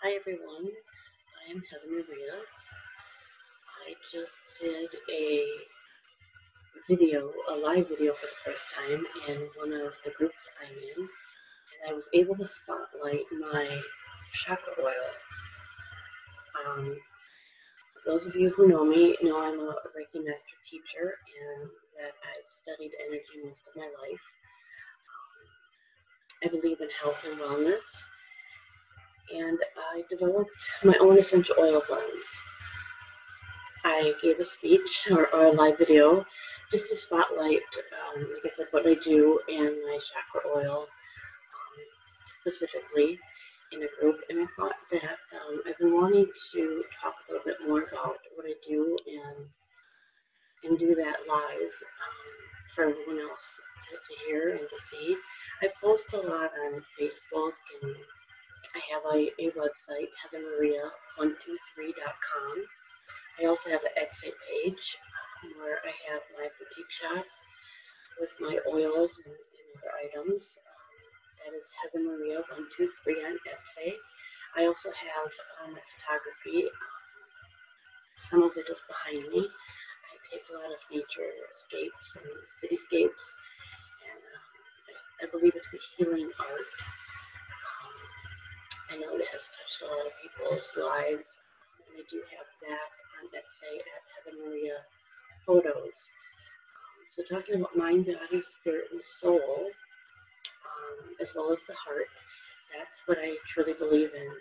Hi everyone, I am Heather Maria. I just did a live video for the first time in one of the groups I'm in, and I was able to spotlight my chakra oil. Those of you who know me know I'm a Reiki Master teacher and that I've studied energy most of my life. I believe in health and wellness, and I developed my own essential oil blends. I gave a speech or a live video just to spotlight, like I said, what I do and my chakra oil specifically in a group. And I thought that I've been wanting to talk a little bit more about what I do and do that live for everyone else to hear and to see. I post a lot on Facebook, and I have a website, heathermaria123.com. I also have an Etsy page where I have my boutique shop with my oils and other items. That is Heather Maria 123 on Etsy. I also have my photography. Some of it is behind me. I take a lot of nature escapes and cityscapes, and I believe it to be healing art. I know it has touched a lot of people's lives, and I do have that on Etsy at Heather Maria Photos. So talking about mind, body, spirit, and soul, as well as the heart, that's what I truly believe in.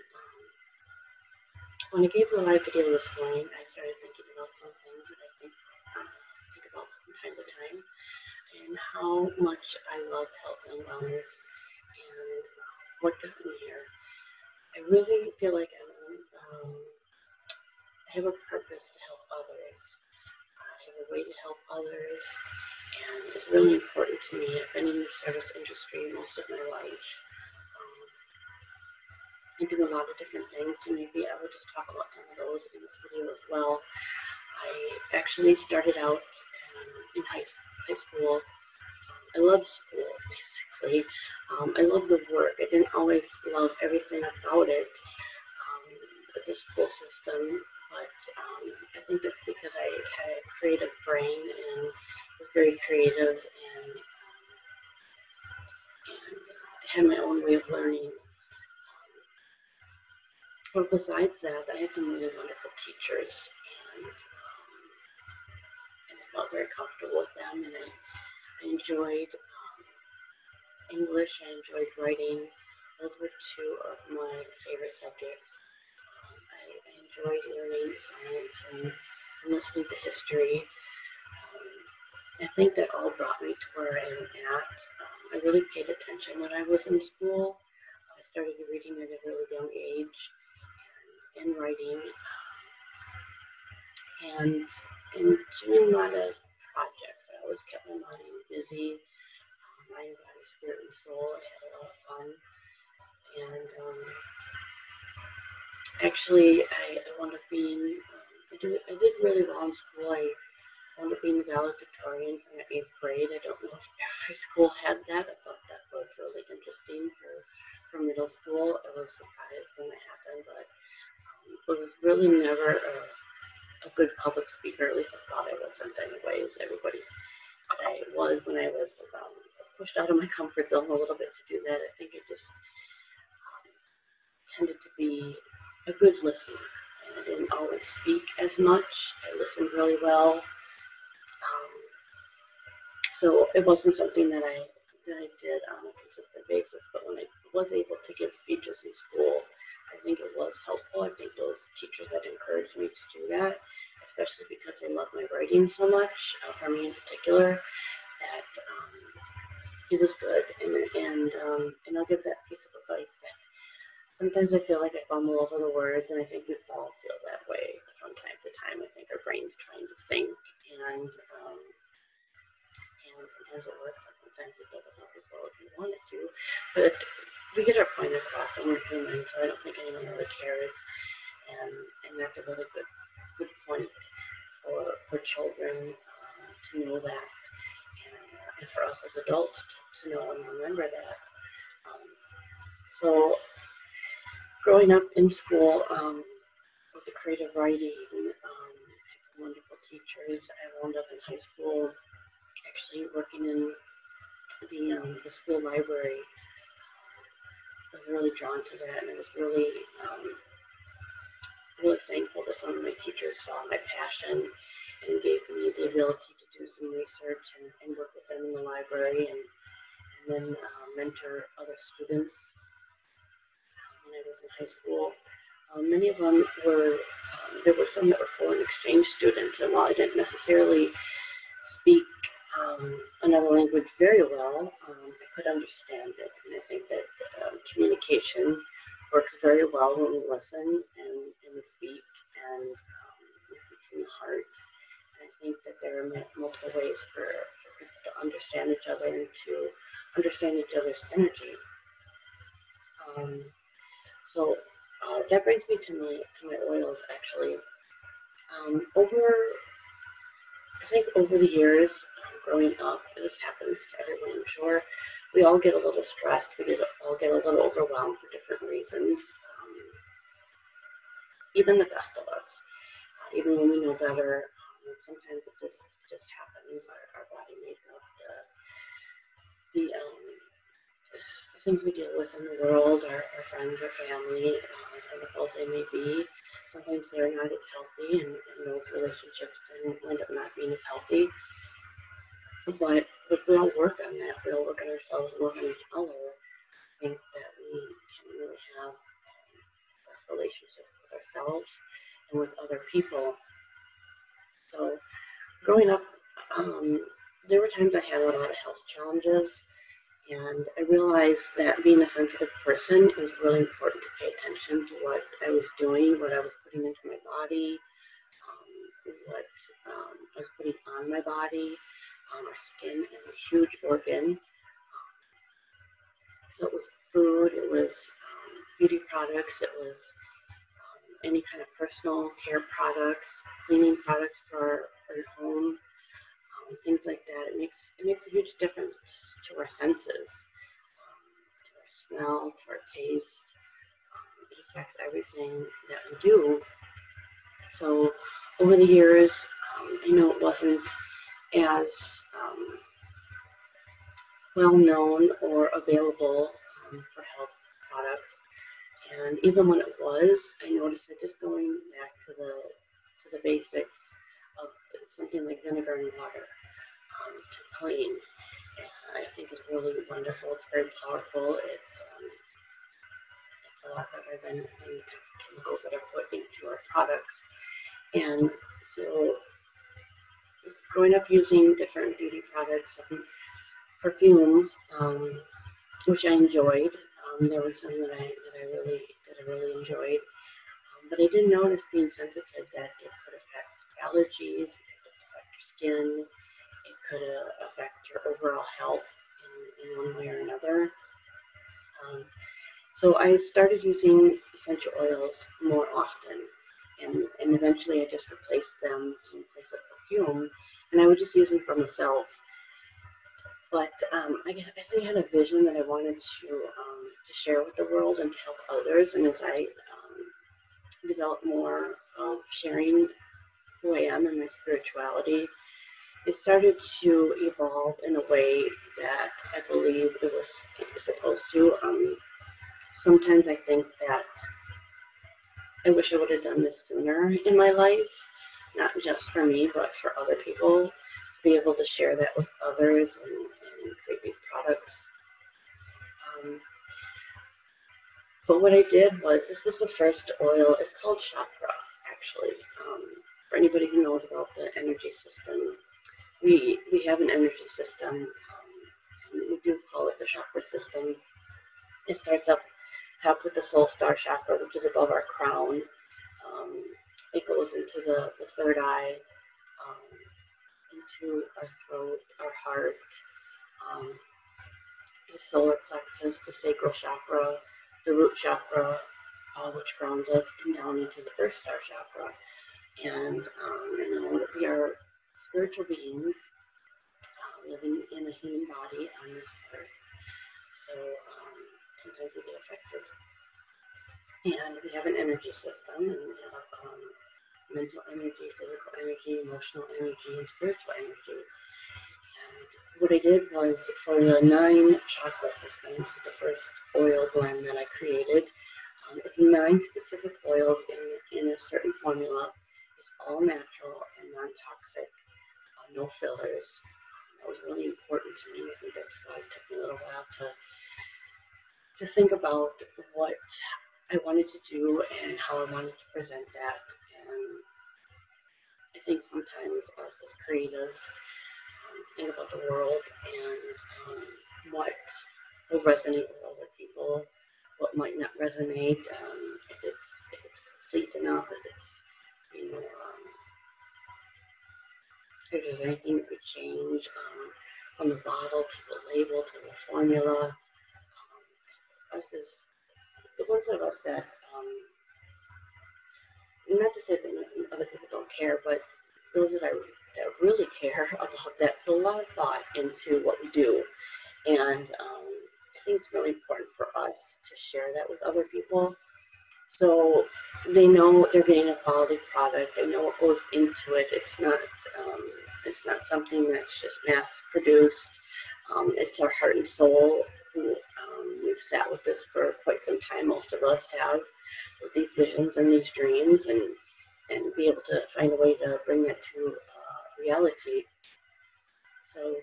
When I gave the live video this morning, I started thinking about some things that I think about from time to time, and how much I love health and wellness and what got me here. I really feel like I have a purpose to help others. I have a way to help others, and it's really important to me. I've been in the service industry most of my life. I do a lot of different things, so maybe I would just talk about some of those in this video as well. I actually started out in high school. I love school, basically. I love the work. I didn't always love everything about it, the school system, but I think that's because I had a creative brain and was very creative and had my own way of learning. But besides that, I had some really wonderful teachers, and I felt very comfortable with them, and I enjoyed English, I enjoyed writing. Those were two of my favorite subjects. I enjoyed learning science and listening to history. I think that all brought me to where I am at. I really paid attention when I was in school. I started reading at a really young age and writing and doing a lot of projects. I always kept my mind busy, mind, body, spirit, and soul. I had a lot of fun. And actually, I wound up being, I did really well in school. I wound up being the valedictorian from the 8th grade. I don't know if every school had that. I thought that was really interesting for middle school. I was surprised when it happened, but it was really never a good public speaker. At least I thought I wasn't anyways. Everybody said I was when I was pushed out of my comfort zone a little bit to do that. I think it just tended to be a good listener. I didn't always speak as much. I listened really well. So it wasn't something that I did on a consistent basis. But when I was able to give speeches in school, I think it was helpful. I think those teachers had encouraged me to do that, especially because they loved my writing so much, for me in particular, that it was good. And I'll give that piece of advice that sometimes I feel like I fumble over the words, and I think we all feel that way from time to time. I think our brain's trying to think, and sometimes it works, and sometimes it doesn't work as well as we want it to. But we get our point across, and we're human, so I don't think anyone really cares. And that's a really good point for children to know that, and for us as adults to know and remember that. So growing up in school, with the creative writing, had some wonderful teachers. I wound up in high school actually working in the school library. I was really drawn to that, and I was really thankful that some of my teachers saw my passion and gave me the ability to do some research and work with them in the library and then mentor other students when I was in high school. Many of them were, there were some that were foreign exchange students, and while I didn't necessarily speak another language very well, I could understand it, and I think that communication works very well when we listen and we speak, and we speak from the heart. And I think that there are multiple ways for people to understand each other and to understand each other's energy. So that brings me to my oils, actually. I think over the years, growing up, this happens to everyone, I'm sure, we all get a little stressed, all get a little overwhelmed for different reasons. Even the best of us, even when we know better, sometimes it just happens. Our body makes up the things we deal with in the world, our friends, our family, as wonderful as they may be. Sometimes they're not as healthy, and those relationships then end up not being as healthy. But we all work on that. We all work on ourselves and work on each other. I think that we can really have the best relationship with ourselves and with other people. So growing up, there were times I had a lot of health challenges, and I realized that being a sensitive person, it was really important to pay attention to what I was doing, what I was putting into my body, what I was putting on my body. Our skin is a huge organ. So it was food, it was beauty products, it was any kind of personal care products, cleaning products for your home, things like that. It makes a huge difference to our senses, to our smell, to our taste. It affects everything that we do. So over the years, I know it wasn't as well known or available for health products. And even when it was, I noticed that just going back to the basics of something like vinegar and water to clean, I think is really wonderful. It's very powerful. It's a lot better than chemicals that are put into our products. And so growing up using different beauty products and perfume, which I enjoyed. There were some that I really enjoyed. But I did notice being sensitive that it could affect allergies, it could affect your skin, it could affect your overall health in one way or another. So I started using essential oils more often, and eventually I just replaced them in place of perfume, and I would just use them for myself. But I think I had a vision that I wanted to share with the world and to help others, and as I developed more of sharing who I am and my spirituality, it started to evolve in a way that I believe it was supposed to. Sometimes I think that I wish I would have done this sooner in my life, not just for me, but for other people, to be able to share that with others and create these products. But what I did was, this was the first oil, it's called Chakra, actually. For anybody who knows about the energy system, we have an energy system, and we do call it the chakra system. It starts up top with the soul star chakra, which is above our crown. It goes into the third eye, into our throat, our heart, the solar plexus, the sacral chakra, the root chakra, which grounds us, and down into the earth star chakra. And we are spiritual beings living in a human body on this earth. So sometimes we get affected. And we have an energy system, and we have mental energy, physical energy, emotional energy, and spiritual energy. And what I did was, for the 9 chakra systems, this is the first oil blend that I created. It's 9 specific oils in a certain formula. It's all natural and non-toxic, no fillers. That was really important to me. I think that's why it took me a little while to think about what I wanted to do and how I wanted to present that. And I think sometimes us as creatives think about the world and what will resonate with other people, what might not resonate, if it's complete enough, if it's, you know, if there's anything that could change, from the bottle to the label to the formula. Us is the ones of us that, not to say that other people don't care, but those that really care about that put a lot of thought into what we do. And I think it's really important for us to share that with other people, so they know they're getting a quality product. They know what goes into it. It's not something that's just mass produced. It's our heart and soul. We've sat with this for quite some time. Most of us have, with these visions and these dreams, and be able to find a way to bring that to reality. So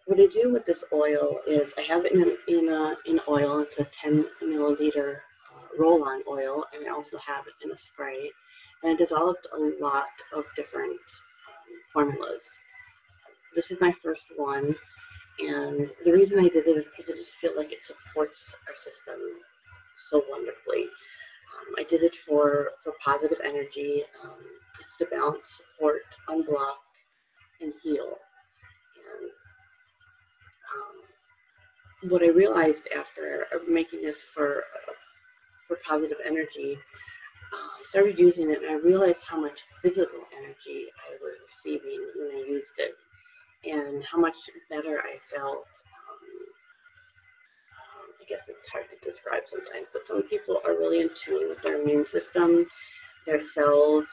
what I do with this oil is I have it in oil. It's a 10 milliliter roll-on oil, and I also have it in a spray. And I developed a lot of different formulas. This is my first one, and the reason I did it is because I just feel like it supports our system so wonderfully. I did it for positive energy. It's to balance, support, unblock, and heal. And what I realized after making this for positive energy, I started using it, and I realized how much physical energy I was receiving when I used it, and how much better I felt. I guess it's hard to describe sometimes, but some people are really in tune with their immune system, their cells,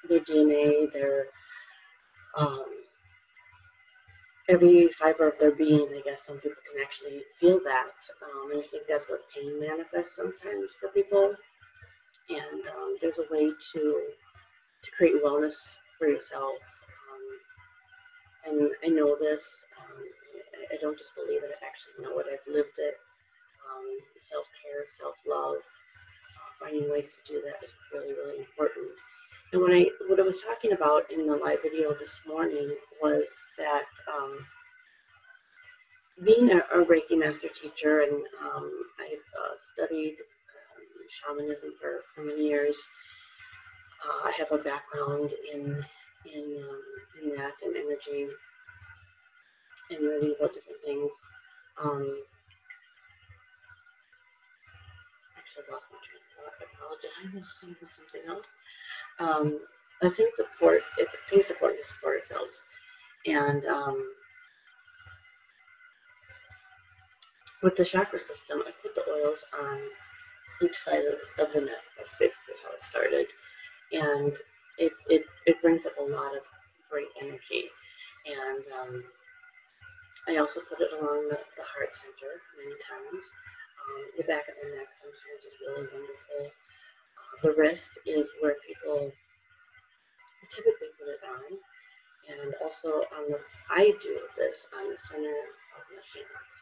their DNA, their every fiber of their being. I guess some people can actually feel that, and I think that's what pain manifests sometimes for people. And there's a way to create wellness for yourself. And I know this. I don't just believe it. I actually know it. I've lived it. Self-care, self-love, finding ways to do that is really, really important. And what I was talking about in the live video this morning was that being a Reiki master teacher, and I've studied shamanism for many years. I have a background in that, and energy, and learning about different things. Actually, I lost my train of thought. I apologize. I was thinking something else. I think support. It's important to support ourselves, and with the chakra system, I put the oils on each side of the neck. That's basically how it started, and it brings up a lot of great energy. And I also put it along the heart center many times. The back of the neck sometimes is really wonderful. The wrist is where people typically put it on, and also I do this on the center of my hands,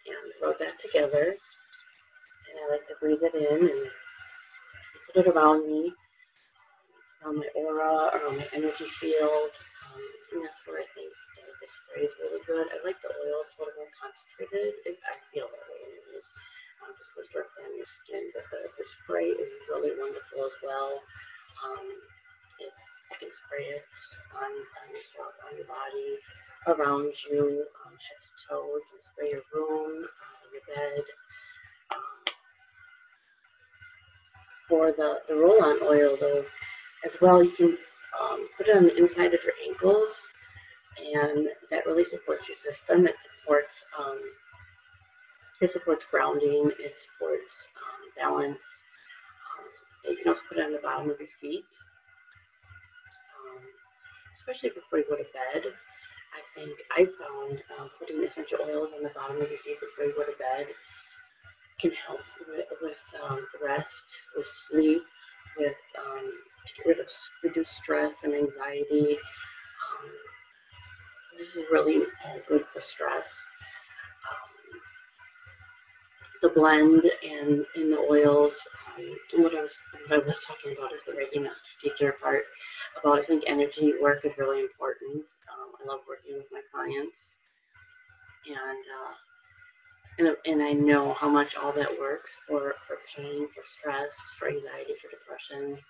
and rub that together. And I like to breathe it in and put it around me, around my aura, around my energy field. And that's where I think the spray is really good. I like the oil. It's a little more concentrated. I feel that way anyways. Just goes directly on your skin. But the spray is really wonderful as well. You can spray it on yourself, on your body, around you, head to toe. You can spray your room, your bed. For the roll-on oil, though, as well, you can put it on the inside of your ankles, and that really supports your system. It supports It supports grounding. It supports balance. You can also put it on the bottom of your feet, especially before you go to bed. I think I found putting essential oils on the bottom of your feet before you go to bed can help with rest, with sleep, with to get rid of reduce stress and anxiety. This is really good for stress. The blend and in the oils. What I was talking about is the Reiki Master Teacher part about, I think energy work is really important. I love working with my clients, and I know how much all that works for pain, for stress, for anxiety, for depression,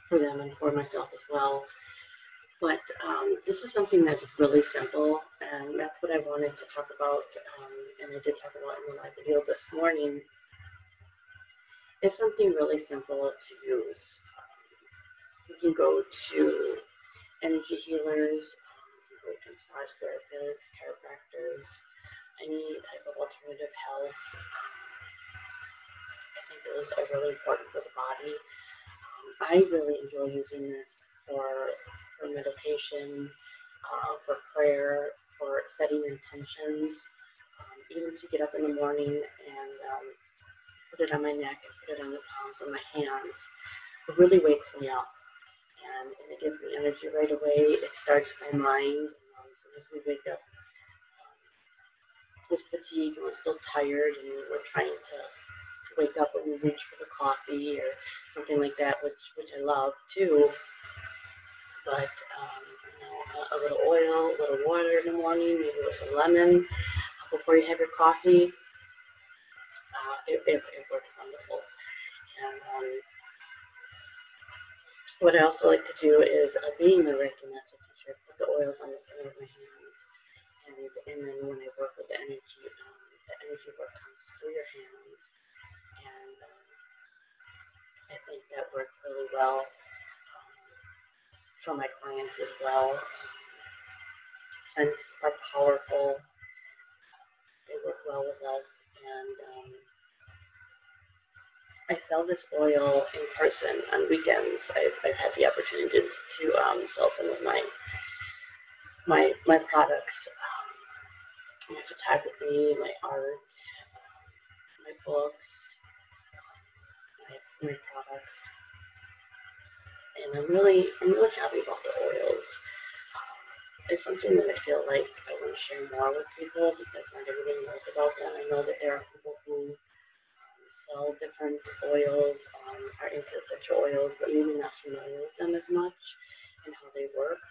for them and for myself as well. But this is something that's really simple, and that's what I wanted to talk about, and I did talk about in the live video this morning. It's something really simple to use. You can go to energy healers, you can go to massage therapists, chiropractors, any type of alternative health. I think those are really important for the body. I really enjoy using this for meditation, for prayer, for setting intentions, even to get up in the morning and put it on my neck and put it on the palms of my hands. It really wakes me up, and it gives me energy right away. It starts my mind. Sometimes we wake up with fatigue and we're still tired and we're trying to wake up when we reach for the coffee or something like that, which I love too. But a little oil, a little water in the morning, maybe with some lemon before you have your coffee. It works wonderful. And what I also like to do is, being the Reiki Master Teacher, put the oils on the center of my hands, and then when I work with the energy work comes through your hands, and I think that works really well for my clients as well. Scents are powerful. They work well with us, and I sell this oil in person on weekends. I've had the opportunity to sell some of my products, my photography, my art, my books, my products, and I'm really happy about the oils. It's something that I feel like I want to share more with people because not everybody knows about them. I know that there are people who sell different oils, are into essential oils, but maybe not familiar with them as much and how they work.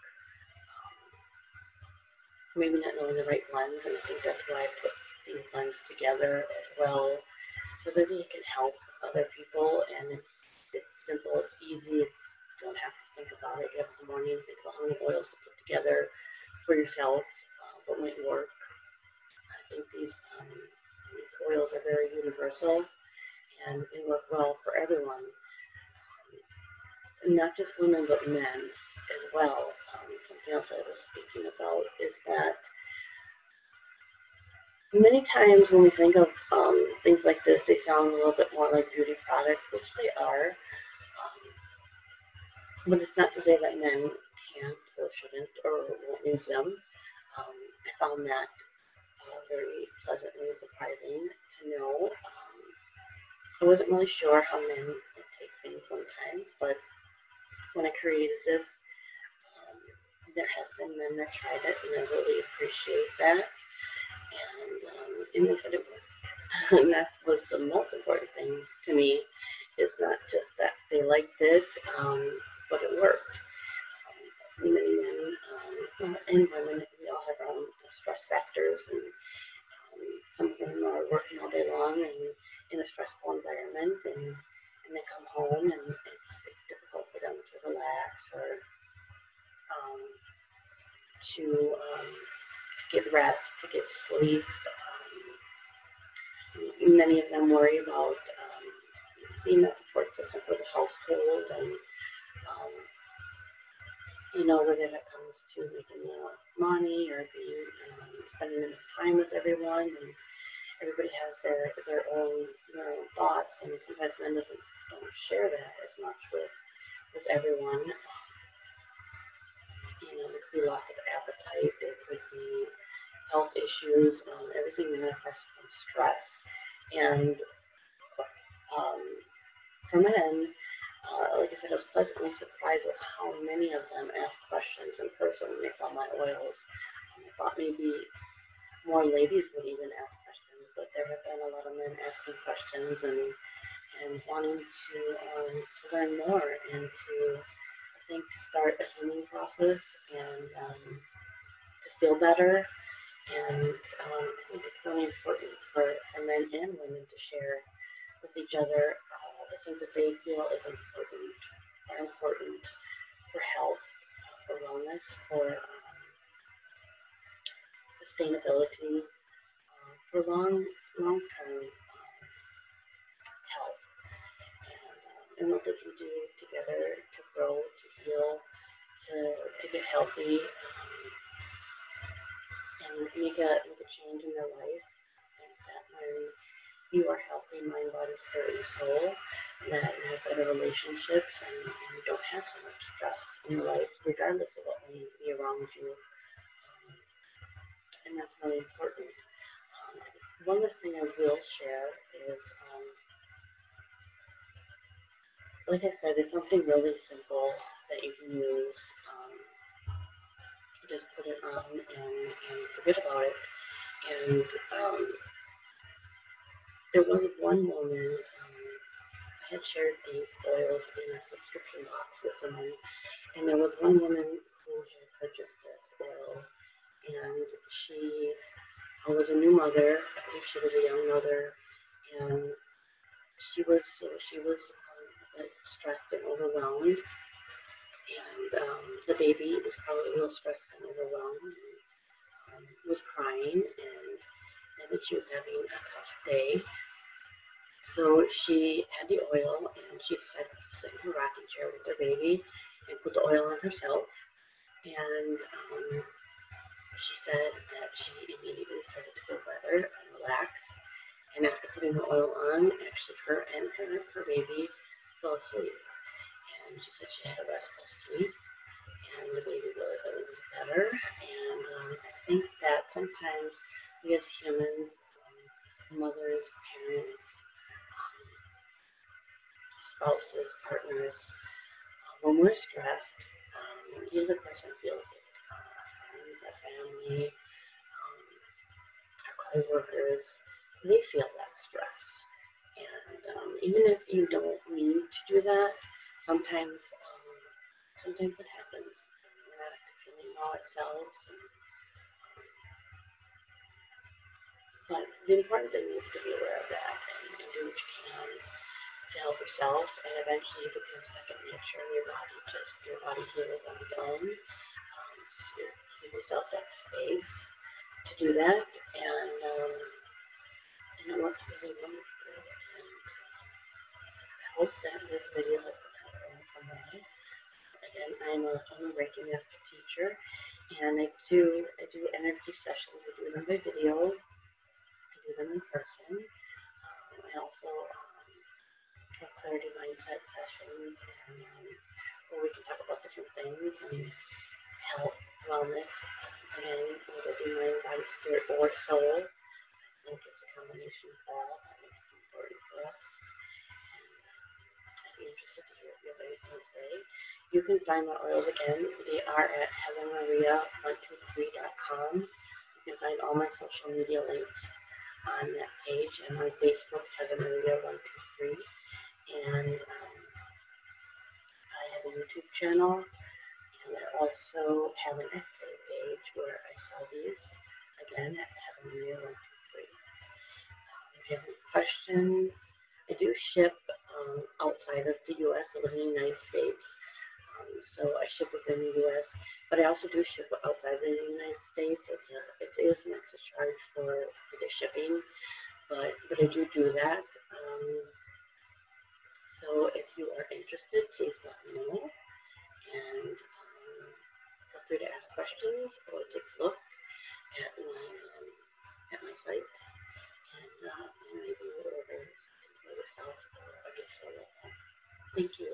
Maybe not knowing the right blends, and I think that's why I put these blends together as well, so that they can help other people. And it's simple, it's easy, you don't have to think about it. You have in the morning, think about how many oils to put together for yourself, what might work. I think these oils are very universal and they work well for everyone, not just women but men as well. Something else I was speaking about is that many times when we think of things like this, they sound a little bit more like beauty products, which they are. But it's not to say that men can't or shouldn't or won't use them. I found that very pleasantly surprising to know. I wasn't really sure how men would take things sometimes, but when I created this, there has been men that tried it, and I really appreciate that. And they said it worked. And that was the most important thing to me, is not just that they liked it, but it worked. Many men and women, we all have our own stress factors, and some of them are working all day long and in a stressful environment, and they come home and it's difficult for them to relax or to get rest, to get sleep. Many of them worry about being that support system for the household, and whether that comes to making money or being spending enough time with everyone. And everybody has their own thoughts, and sometimes men don't share that as much with everyone. There could be loss of appetite, there could be health issues, everything manifests from stress. And for men, like I said, I was pleasantly surprised at how many of them asked questions in person when they saw my oils. I thought maybe more ladies would even ask questions, but there have been a lot of men asking questions and wanting to learn more and to start a healing process and to feel better. And I think it's really important for men and women to share with each other the things that they feel are important for health, for wellness, for sustainability, for long-term health, and what they can do together to grow, to heal, to get healthy, and make a change in their life. I think that when you are healthy, mind, body, spirit, and soul, that you have better relationships and you don't have so much stress in your life, regardless of what may be around you. And that's really important. One last thing I will share is, like I said, it's something really simple that you can use. Just put it on and forget about it. And there was one woman, I had shared these oils in a subscription box with someone, and there was one woman who had purchased this oil, and she was a new mother. I believe she was a young mother, and she was stressed and overwhelmed, and the baby was probably a little stressed and overwhelmed, and was crying, and I think she was having a tough day. So she had the oil, and she decided to sit in her rocking chair with her baby and put the oil on herself. And she said that she immediately started to feel better and relax. And after putting the oil on, actually her and her baby fell asleep. And she said she had a restful sleep, and the baby was better. And I think that sometimes we as humans, mothers, parents, spouses, partners, when we're stressed, the other person feels it. Our friends, our family, our co-workers, they feel that stress. And even if you don't mean to do that, sometimes it happens. We're not feeling well ourselves. But the important thing is to be aware of that and do what you can to help yourself, and eventually it becomes second nature, and your body heals on its own. So give yourself that space to do that, and it works really wonderfully. And I hope that this video has been helpful in some way. Again, I'm a Reiki Master teacher, and I do energy sessions. I do them by video. I do them in person. I also clarity mindset sessions, and where we can talk about different things and health, wellness, again, whether it be mind, body, spirit, or soul. I think it's a combination of all that makes it important for us. And I'd be interested to hear if you have anything to say. You can find my oils again. They are at heathermaria123.com. You can find all my social media links on that page, and on Facebook, heathermaria123. And I have a YouTube channel, and I also have an Etsy page where I sell these, again, at heathermaria123. If you have any questions, I do ship outside of the U.S. I live in the United States, so I ship within the U.S., but I also do ship outside of the United States. It is an extra charge for the shipping, but I do that. So if you are interested, please let me know. And free to ask questions or take a look at my sites, and maybe you will order something for yourself or a gift for a loved one. Thank you.